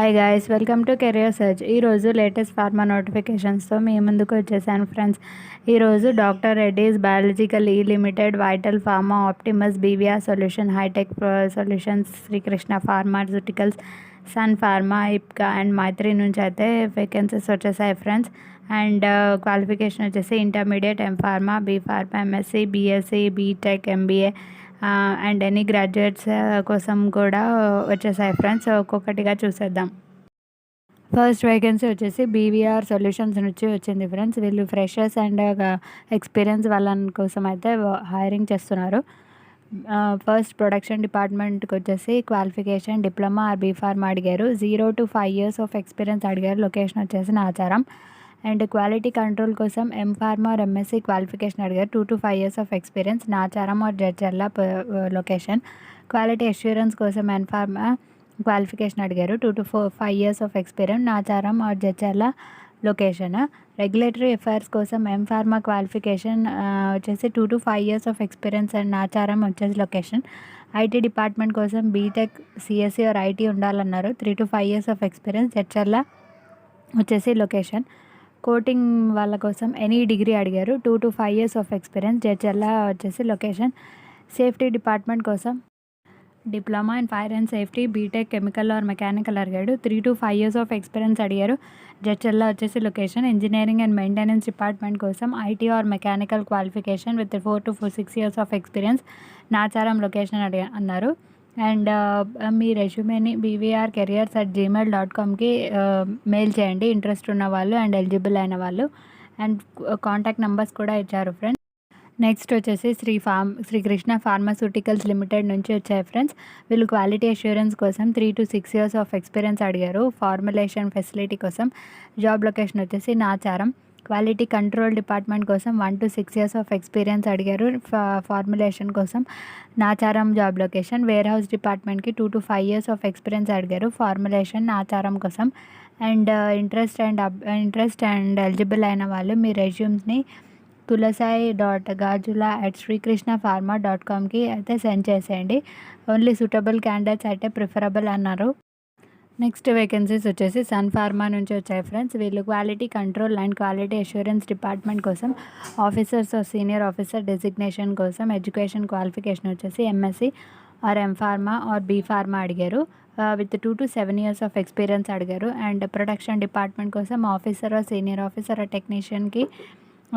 Hi guys, welcome to career search. ఈరోజు latest pharma నోటిఫికేషన్స్తో మీ ముందుకు వచ్చేసాను ఫ్రెండ్స్. ఈరోజు doctor Reddy's biological E limited, Vital Pharma, Optimus, BVR solution, Hitech Solutions, Srikrishna pharmaceuticals, Sun Pharma, Ipca and Maitri నుంచి అయితే వేకెన్సీస్ వచ్చేసాయి ఫ్రెండ్స్. అండ్ క్వాలిఫికేషన్ వచ్చేసి intermediate, M pharma, B pharma, MSc, BSc, BTech, MBA and any graduates కోసం కూడా వచ్చేసాయి friends. ఒక్కొక్కటిగా చూసేద్దాం. First vacancy వచ్చేసి బీవీఆర్ సొల్యూషన్స్ నుంచి వచ్చింది ఫ్రెండ్స్. వీళ్ళు ఫ్రెషర్స్ అండ్ ఎక్స్పీరియన్స్ వాళ్ళ కోసం అయితే హైరింగ్ చేస్తున్నారు. ఫస్ట్ ప్రొడక్షన్ డిపార్ట్మెంట్కి వచ్చేసి qualification diploma or B pharma అడిగారు. 0 to 5 years ఆఫ్ ఎక్స్పీరియన్స్ అడిగారు. లొకేషన్ వచ్చేసి నాచారం. అండ్ క్వాలిటీ కంట్రోల్ కోసం ఎంఫార్మా ఆర్ ఎంఎస్సి క్వాలిఫికేషన్ అడిగారు. 2 to 5 years of experience, Nacharam or Jadcherla location. Quality assurance కోసం ఎంఫార్మా క్వాలిఫికేషన్ అడిగారు. 2 to 5 years of experience, Nacharam or Jadcherla location. Regulatory affairs కోసం M pharma qualification వచ్చేసి 2 to 5 years of experience and Nacharam వచ్చేసి location. IT department కోసం BTech, CSC or IT ఉండాలన్నారు. 3 to 5 years of experience, Jadcherla వచ్చేసి location. Coating వాళ్ళ కోసం ఎనీ డిగ్రీ అడిగారు. 2 to 5 years of experience, Jadcherla వచ్చేసి లొకేషన్. సేఫ్టీ డిపార్ట్మెంట్ కోసం diploma in fire and safety, B Tech, chemical or mechanical అడిగాడు. 3 to 5 years of experience అడిగారు. జడ్చర్ల వచ్చేసి location. Engineering and maintenance department కోసం IT or mechanical qualification with 4 to 6 years of experience, Nacharam location అన్నారు. And మీ రెజ్యూమేని bvrcareers@gmail.comకి mail చేయండి, ఇంట్రెస్ట్ ఉన్న వాళ్ళు అండ్ ఎలిజిబుల్ అయిన వాళ్ళు. అండ్ కాంటాక్ట్ నెంబర్స్ కూడా ఇచ్చారు ఫ్రెండ్స్. నెక్స్ట్ వచ్చేసి శ్రీకృష్ణ ఫార్మాస్యూటికల్స్ లిమిటెడ్ నుంచి వచ్చాయి ఫ్రెండ్స్. వీళ్ళు క్వాలిటీ అష్యూరెన్స్ కోసం 3 to 6 years ఆఫ్ ఎక్స్పీరియన్స్ అడిగారు. ఫార్ములేషన్ ఫెసిలిటీ కోసం జాబ్ లొకేషన్ వచ్చేసి నాచారం. క్వాలిటీ కంట్రోల్ డిపార్ట్మెంట్ కోసం 1 to 6 years ఆఫ్ ఎక్స్పీరియన్స్ అడిగారు. ఫార్ములేషన్ కోసం Nacharam job location. Warehouse డిపార్ట్మెంట్కి 2 to 5 years ఆఫ్ ఎక్స్పీరియన్స్ అడిగారు. ఫార్ములేషన్ నాచారం కోసం. అండ్ ఇంట్రెస్ట్ అండ్ ఎలిజిబుల్ అయిన వాళ్ళు మీ రెజ్యూమ్స్ని tulasai.gajula@srikrishnafarma.comకి అయితే సెండ్ చేసేయండి. ఓన్లీ సూటబుల్ క్యాండిడేట్స్ అయితే ప్రిఫరబుల్ అన్నారు. నెక్స్ట్ వేకెన్సీస్ వచ్చేసి సన్ ఫార్మా నుంచి వచ్చాయి ఫ్రెండ్స్. వీళ్ళు quality control and quality assurance department కోసం ఆఫీసర్స్ సీనియర్ ఆఫీసర్ డెసిగ్నేషన్ కోసం ఎడ్యుకేషన్ క్వాలిఫికేషన్ వచ్చేసి MSc or M pharma or B pharma అడిగారు. With 2 to 7 years of experience అడిగారు. అండ్ ప్రొడక్షన్ డిపార్ట్మెంట్ కోసం ఆఫీసర్ ఆర్ సీనియర్ ఆఫీసర్ టెక్నీషియన్కి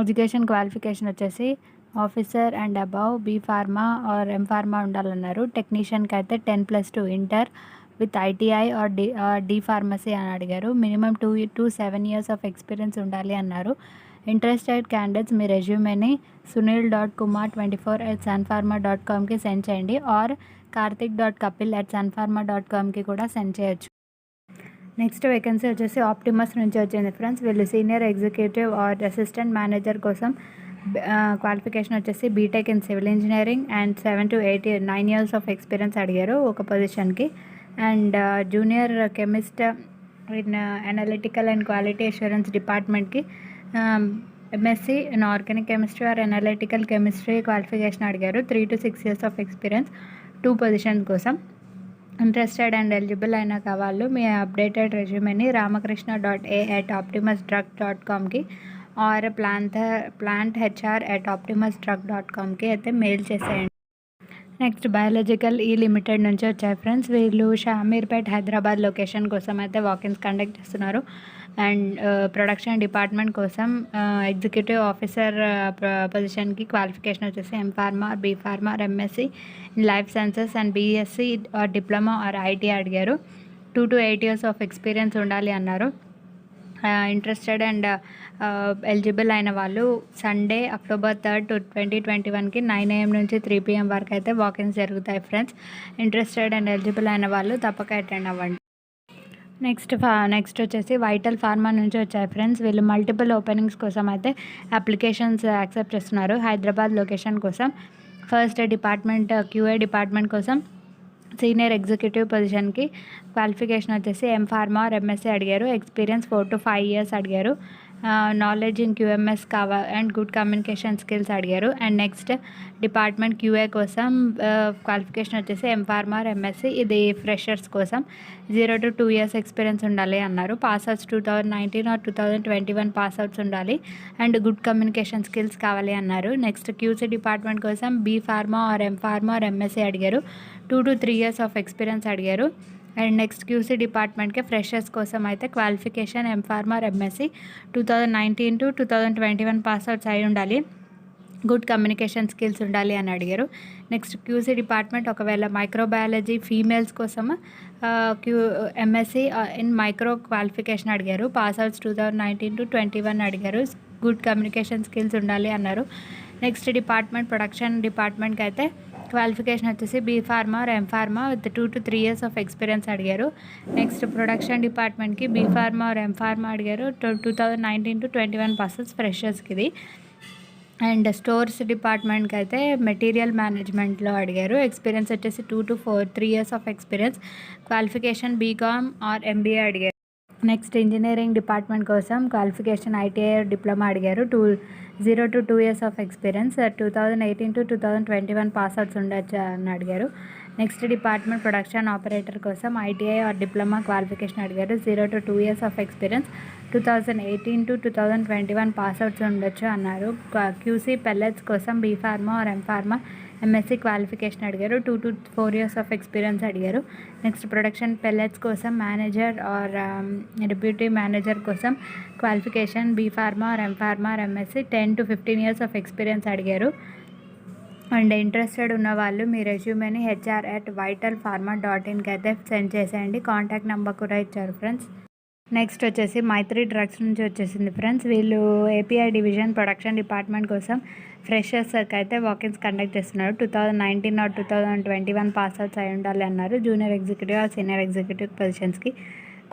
education qualification వచ్చేసి officer and above, B pharma or M pharma ఉండాలన్నారు. టెక్నీషియన్కి అయితే 10+2 inter with ITI or D pharmacy అని అడిగారు. Minimum 2 to 7 years of experience ఉండాలి అన్నారు. ఇంట్రెస్టెడ్ క్యాండిడేట్స్ మీ రెజ్యూమేని sunil.kumar24@sunpharma.comకి సెండ్ చేయండి. ఆర్ karthik.kapil@sunpharma.comకి కూడా సెండ్ చేయొచ్చు. నెక్స్ట్ వేకెన్సీ వచ్చేసి ఆప్టిమస్ నుంచి వచ్చింది ఫ్రెండ్స్. వీళ్ళు senior executive or assistant manager కోసం క్వాలిఫికేషన్ వచ్చేసి BTech in civil engineering and 7 to 9 years of experience అడిగారు ఒక పొజిషన్కి. And junior chemist in analytical and quality assurance డిపార్ట్మెంట్కి MSc in organic chemistry or analytical chemistry qualification అడిగారు. 3 to 6 years of experience, 2 positions కోసం. Interested and eligible అయిన వాళ్ళు మీ updated రెజ్యూమేని ramakrishna.a@optimusdrug.comకి are planthr@optimusdrug.comకి అయితే mail చేసేయండి. నెక్స్ట్ బయాలజికల్ ఈ లిమిటెడ్ నుంచి వచ్చాయి friends. వీళ్ళు షామీర్పేట్ హైదరాబాద్ లొకేషన్ కోసం అయితే వాకిన్స్ కండక్ట్ చేస్తున్నారు. అండ్ ప్రొడక్షన్ డిపార్ట్మెంట్ కోసం ఎగ్జిక్యూటివ్ ఆఫీసర్ పొజిషన్కి క్వాలిఫికేషన్ వచ్చేసి M pharma, B pharma, MSc life sciences and BSc or diploma or IT అడిగారు. 2 to 8 years ఆఫ్ ఎక్స్పీరియన్స్ ఉండాలి అన్నారు. ఇంట్రెస్టెడ్ అండ్ ఎలిజిబుల్ అయిన వాళ్ళు సండే October 3rd, 2021కి 9 AM నుంచి 3 PM వరకు అయితే వాకిన్స్ జరుగుతాయి ఫ్రెండ్స్. ఇంట్రెస్టెడ్ అండ్ ఎలిజిబుల్ అయిన వాళ్ళు తప్పక అటెండ్ అవ్వండి. నెక్స్ట్ వచ్చేసి వైటల్ ఫార్మా నుంచి వచ్చాయి ఫ్రెండ్స్. వీళ్ళు మల్టిపుల్ ఓపెనింగ్స్ కోసం అయితే అప్లికేషన్స్ యాక్సెప్ట్ చేస్తున్నారు హైదరాబాద్ లొకేషన్ కోసం. ఫస్ట్ డిపార్ట్మెంట్ క్యూఏ డిపార్ట్మెంట్ కోసం సీనియర్ ఎగ్జిక్యూటివ్ పొజిషన్కి క్వాలిఫికేషన్ వచ్చేసి ఎంఫార్మా ఆర్ ఎంఎస్సీ అడిగారు. ఎక్స్పీరియన్స్ 4 to 5 years అడిగారు. Knowledge in QMS and good communication skills అడిగారు. అండ్ నెక్స్ట్ డిపార్ట్మెంట్ క్యూఏ కోసం క్వాలిఫికేషన్ వచ్చేసి ఎంఫార్మా ఎంఎస్సి, ఇది ఫ్రెషర్స్ కోసం 0 to 2 years ఎక్స్పీరియన్స్ ఉండాలి అన్నారు. పాస్అవుట్స్ 2019 or 2021 పాస్అవుట్స్ ఉండాలి అండ్ గుడ్ కమ్యూనికేషన్ స్కిల్స్ కావాలి అన్నారు. నెక్స్ట్ క్యూసీ డిపార్ట్మెంట్ కోసం B pharma or M pharma or MSc అడిగారు. 2 to 3 years ఆఫ్ ఎక్స్పీరియన్స్ అడిగారు. అండ్ నెక్స్ట్ క్యూసీ డిపార్ట్మెంట్కి ఫ్రెషర్స్ కోసం అయితే qualification M pharma MSc 2019 to 2021 passouts అయి ఉండాలి, గుడ్ కమ్యూనికేషన్ స్కిల్స్ ఉండాలి అని అడిగారు. నెక్స్ట్ క్యూసీ డిపార్ట్మెంట్ ఒకవేళ మైక్రోబయాలజీ ఫీమేల్స్ కోసం ఎంఎస్సి ఇన్ మైక్రో క్వాలిఫికేషన్ అడిగారు. పాస్అవుట్స్ 2019 to 21 అడిగారు, గుడ్ కమ్యూనికేషన్ స్కిల్స్ ఉండాలి అన్నారు. నెక్స్ట్ డిపార్ట్మెంట్ ప్రొడక్షన్ డిపార్ట్మెంట్కి అయితే క్వాలిఫికేషన్ వచ్చేసి B pharma or M pharma with 2 to 3 years of experience అడిగారు. నెక్స్ట్ ప్రొడక్షన్ డిపార్ట్మెంట్కి బీ ఫార్మా ఆర్ ఎంఫార్మా అడిగారు. 2019 to 21 పాస్అవుట్స్ ఫ్రెషర్స్కి ఇది. అండ్ స్టోర్స్ డిపార్ట్మెంట్కి అయితే మెటీరియల్ మేనేజ్మెంట్లో అడిగారు. ఎక్స్పీరియన్స్ వచ్చేసి 2 to 3 years of experience, qualification BCom or MBA అడిగారు. నెక్స్ట్ ఇంజనీరింగ్ డిపార్ట్మెంట్ కోసం క్వాలిఫికేషన్ ఐటీఐ డిప్లొమా అడిగారు. 0 to 2 years of experience, 2018 to 2021 passouts ఉండొచ్చు అని అడిగారు. నెక్స్ట్ డిపార్ట్మెంట్ ప్రొడక్షన్ ఆపరేటర్ కోసం ఐటీఐ ఆర్ డిప్లొమా క్వాలిఫికేషన్ అడిగారు. 0 to 2 years of experience, 2018 to 2021 passouts ఉండొచ్చు అన్నారు. క్యూసీ పెల్లెట్స్ కోసం B pharma or M pharma MSc qualification అడిగారు. 2 to 4 years ఆఫ్ ఎక్స్పీరియన్స్ అడిగారు. నెక్స్ట్ ప్రొడక్షన్ పెల్లెట్స్ కోసం మేనేజర్ ఆర్ డిప్యూటీ మేనేజర్ కోసం qualification B pharma or M pharma or MSc 10 to 15 years of experience అడిగారు. And interested ఉన్న వాళ్ళు మీ రెజ్యూమేని hr@vitalpharma.inకి అయితే సెండ్ చేసేయండి. కాంటాక్ట్ నెంబర్ కూడా ఇచ్చారు ఫ్రెండ్స్. నెక్స్ట్ వచ్చేసి మైత్రి డ్రగ్స్ నుంచి వచ్చేసింది ఫ్రెండ్స్. వీళ్ళు ఏపీఐ డివిజన్ ప్రొడక్షన్ డిపార్ట్మెంట్ కోసం ఫ్రెషర్స్కి అయితే వాకిన్స్ కండక్ట్ చేస్తున్నారు. 2019 or 2021 పాస్అవుట్స్ అయి ఉండాలి అన్నారు. Junior executive or senior executive పొజిషన్స్కి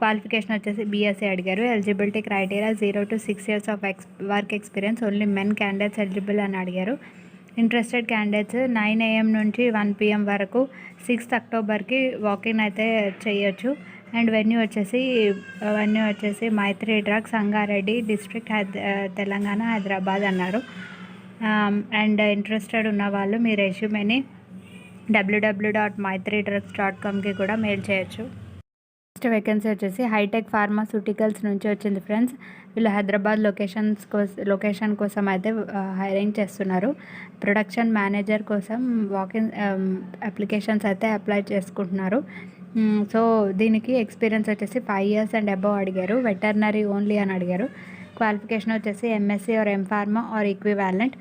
క్వాలిఫికేషన్ వచ్చేసి బీఎస్సీ అడిగారు. Eligibility criteria 0 to 6 years of work experience, only men candidates eligible అని అడిగారు. ఇంట్రెస్టెడ్ క్యాండిడేట్స్ 9 AM నుంచి 1 PM వరకు 6th Octoberకి వాకిన్ అయితే చేయొచ్చు. అండ్ వెన్యూ వచ్చేసి మైత్రి డ్రగ్స్, సంగారెడ్డి డిస్ట్రిక్ట్, తెలంగాణ, హైదరాబాద్ అన్నారు. అండ్ ఇంట్రెస్టెడ్ ఉన్న వాళ్ళు మీ రెజ్యూమేని www.maitridrugs.comకి కూడా మెయిల్ చేయొచ్చు. నెక్స్ట్ వేకెన్సీ వచ్చేసి హైటెక్ ఫార్మాస్యూటికల్స్ నుంచి వచ్చింది ఫ్రెండ్స్. వీళ్ళు హైదరాబాద్ లొకేషన్ కోసం అయితే హైరింగ్ చేస్తున్నారు. ప్రొడక్షన్ మేనేజర్ కోసం వాకిన్ అప్లికేషన్స్ అయితే అప్లై చేసుకుంటున్నారు. సో దీనికి ఎక్స్పీరియన్స్ వచ్చేసి 5 years అండ్ అబవ్ అడిగారు. వెటర్నరీ ఓన్లీ అని అడిగారు. క్వాలిఫికేషన్ వచ్చేసి MSc or M pharma or equivalent.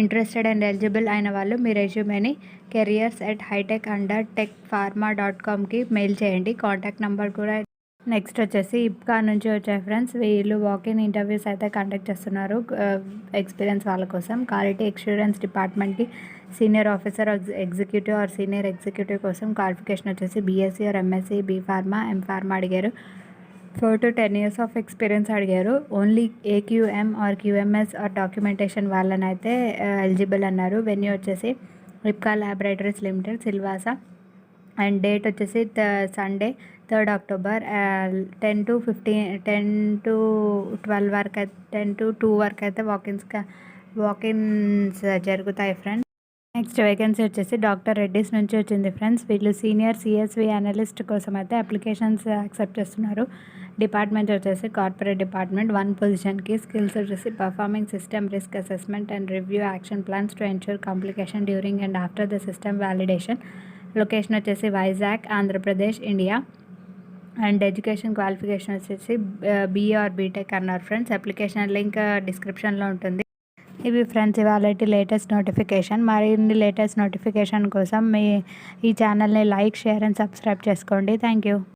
Interested and eligible అయిన వాళ్ళు మీ రెజ్యూమేని careers@hitech_techpharma.comకి మెయిల్ చేయండి. కాంటాక్ట్ నెంబర్ కూడా. నెక్స్ట్ వచ్చేసి ఇప్కా నుంచి వచ్చాయి ఫ్రెండ్స్. వీళ్ళు వాకిన్ ఇంటర్వ్యూస్ అయితే కండక్ట్ చేస్తున్నారు ఎక్స్పీరియన్స్ వాళ్ళ కోసం. క్వాలిటీ అష్యూరెన్స్ డిపార్ట్మెంట్కి senior officer executive or senior executive కోసం క్వాలిఫికేషన్ వచ్చేసి BSc or MSc, B pharma, M pharma అడిగారు. 4 to 10 years ఆఫ్ ఎక్స్పీరియన్స్ అడిగారు. Only AQM or QMS or documentation వాళ్ళని అయితే ఎలిజిబుల్ అన్నారు. వెన్యూ వచ్చేసి Ipca laboratories limited, Silvassa. And date వచ్చేసి సండే 3rd October 10 to 12 వరకు 10 to 2 వరకు అయితే వాకిన్స్ జరుగుతాయి ఫ్రెండ్స్. నెక్స్ట్ వేకెన్సీ వచ్చేసి డాక్టర్ రెడ్డిస్ నుంచి వచ్చింది ఫ్రెండ్స్. వీళ్ళు సీనియర్ సిఎస్వి అనలిస్ట్ కోసం అయితే అప్లికేషన్స్ యాక్సెప్ట్ చేస్తున్నారు. డిపార్ట్మెంట్ వచ్చేసి కార్పొరేట్ డిపార్ట్మెంట్. 1 పొజిషన్కి స్కిల్స్ వచ్చేసి performing system risk assessment and review action plans to ensure complication during and after the system validation. Location వచ్చేసి Vizag, Andhra Pradesh, India. And education qualification వచ్చేసి BA or BTech అన్నారు friends. Application link డిస్క్రిప్షన్లో ఉంటుంది. ఇవి friends ఇవాళ latest notification. మరిన్ని latest notification కోసం ఈ ఛానల్ని లైక్, షేర్ అండ్ సబ్స్క్రైబ్ చేసుకోండి. Thank you.